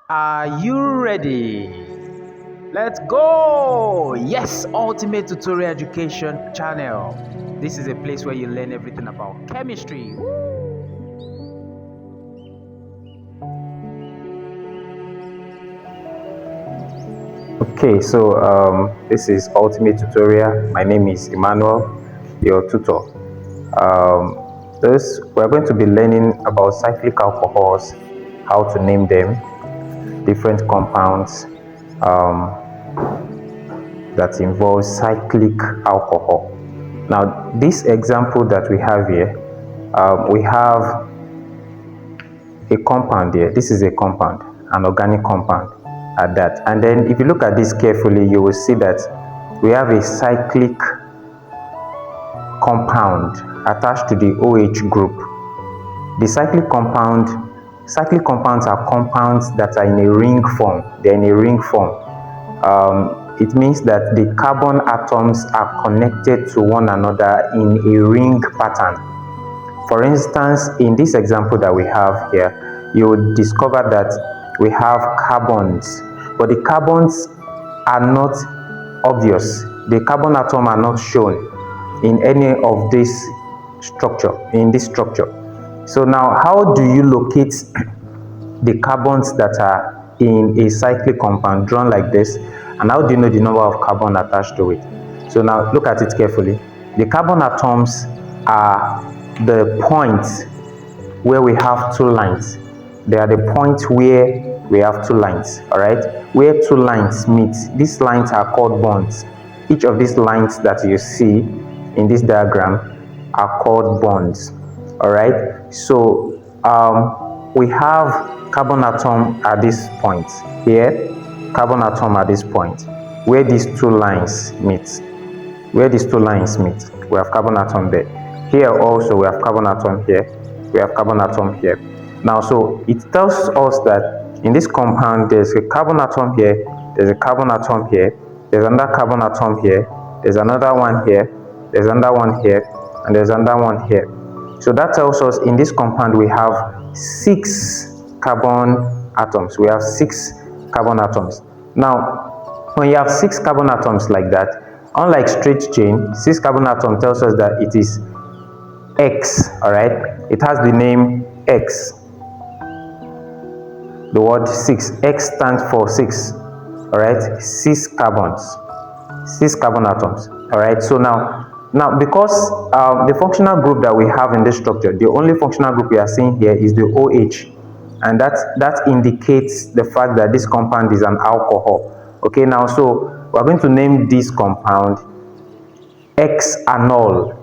Are you ready? Let's go! Yes, Ultimate Tutorial Education channel. This is a place where you learn everything about chemistry. Okay, so this is Ultimate Tutorial. My name is Emmanuel, your tutor. We're going to be learning about cyclic alcohols, how to name them, different compounds that involve cyclic alcohol. Now, this example that we have here, we have a compound here. This is a compound, an organic compound at that. And then if you look at this carefully, you will see that we have a cyclic compound attached to the OH group. The cyclic compounds are compounds that are in a ring form. They're in a ring form. It means that the carbon atoms are connected to one another in a ring pattern. For instance, in this example that we have here, you will discover that we have carbons, but the carbons are not obvious. The carbon atom are not shown in any of this structure, So now, how do you locate the carbons that are in a cyclic compound drawn like this, and how do you know the number of carbon attached to it? So now, look at it carefully. The carbon atoms are the points where we have two lines. They are the points where we have two lines, all right? Where two lines meet, these lines are called bonds. Each of these lines that you see in this diagram are called bonds, all right? So we have carbon atom at this point here, carbon atom at this point, where these two lines meet. We have carbon atom there. Here also we have carbon atom here. We have carbon atom here. Now, so it tells us that in this compound there's a carbon atom here, there's a carbon atom here, there's another carbon atom here, there's another one here, there's another one here, and there's another one here. So that tells us in this compound we have 6 carbon atoms. We have 6 carbon atoms. Now, when you have 6 carbon atoms like that, unlike straight chain, 6 carbon atom tells us that it is X, all right? It has the name X. The word 6, X stands for 6, all right? 6 carbons, 6 carbon atoms, all right? So now because the functional group that we have in this structure, the only functional group we are seeing here is the OH, and that indicates the fact that this compound is an alcohol. Okay, now so we're going to name this compound hexanol.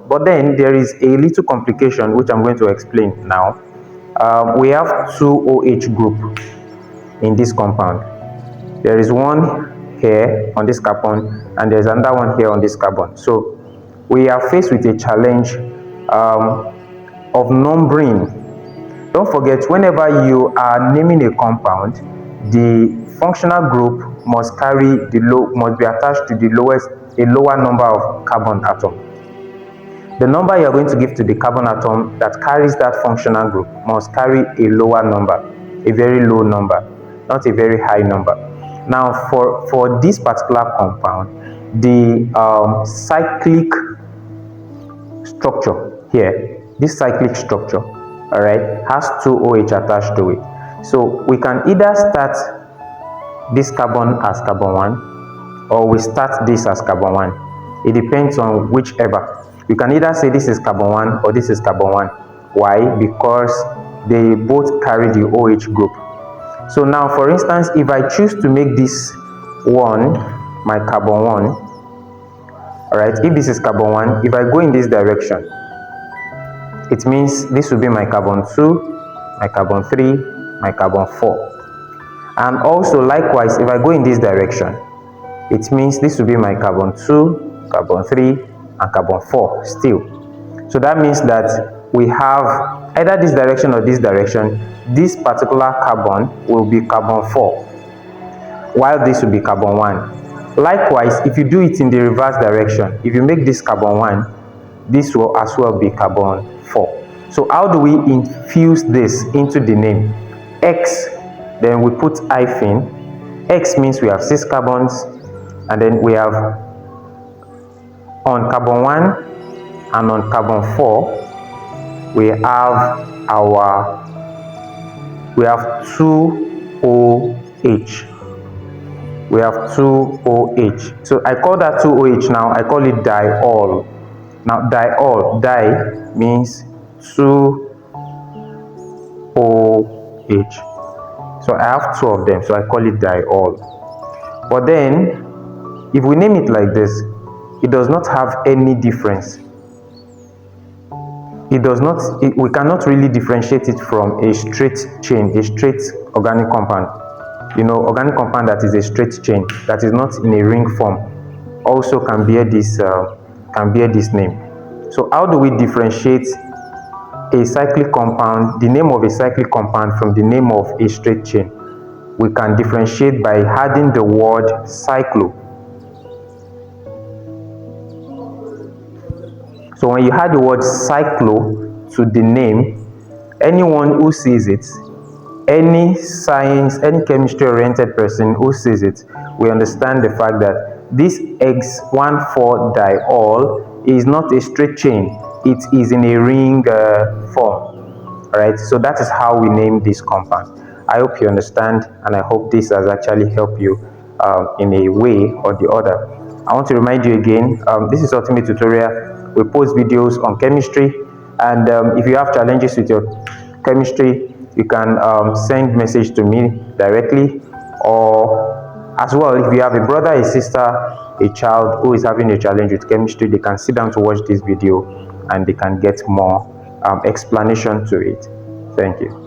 But then there is a little complication which I'm going to explain now. We have 2 OH group in this compound. There is one here on this carbon, and there's another one here on this carbon. So we are faced with a challenge of numbering. Don't forget, whenever you are naming a compound, the functional group must be attached to a lower number of carbon atom. The number you are going to give to the carbon atom that carries that functional group must carry a lower number, a very low number, not a very high number. Now, for this particular compound, the cyclic structure here, this cyclic structure, all right, has 2 OH attached to it. So we can either start this carbon as carbon 1, or we start this as carbon 1. It depends on whichever. You can either say this is carbon 1 or this is carbon 1. Why? Because they both carry the OH group. So now, for instance, if I choose to make this one my carbon 1, all right, if this is carbon 1, if I go in this direction, it means this will be my carbon 2, my carbon 3, my carbon 4. And also likewise, if I go in this direction, it means this will be my carbon 2, carbon 3, and carbon 4 still. So that means that we have either this direction or this direction. This particular carbon will be carbon 4, while this will be carbon 1. Likewise, if you do it in the reverse direction, if you make this carbon 1, this will as well be carbon 4. So how do we infuse this into the name? X, then we put hyphen. X means we have 6 carbons, and then we have on carbon 1 and on carbon 4 we have 2 OH. We have 2 OH. So I call that 2 OH now, I call it diol. Now diol, di means 2 OH. So I have 2 of them, so I call it diol. But then if we name it like this, it does not have any difference. We cannot really differentiate it from a straight chain, a straight organic compound. Organic compound that is a straight chain, that is not in a ring form, also can bear this name. So how do we differentiate a cyclic compound, the name of a cyclic compound, from the name of a straight chain? We can differentiate by adding the word cyclo. So when you add the word cyclo to the name, anyone who sees it, any science, any chemistry oriented person who sees it, will understand the fact that this X14-diol is not a straight chain, it is in a ring form. Alright, so that is how we name this compound. I hope you understand, and I hope this has actually helped you in a way or the other. I want to remind you again, this is Ultimate Tutorial. We post videos on chemistry, and if you have challenges with your chemistry, you can send message to me directly, or as well, if you have a brother, a sister, a child who is having a challenge with chemistry, they can sit down to watch this video and they can get more explanation to it. Thank you.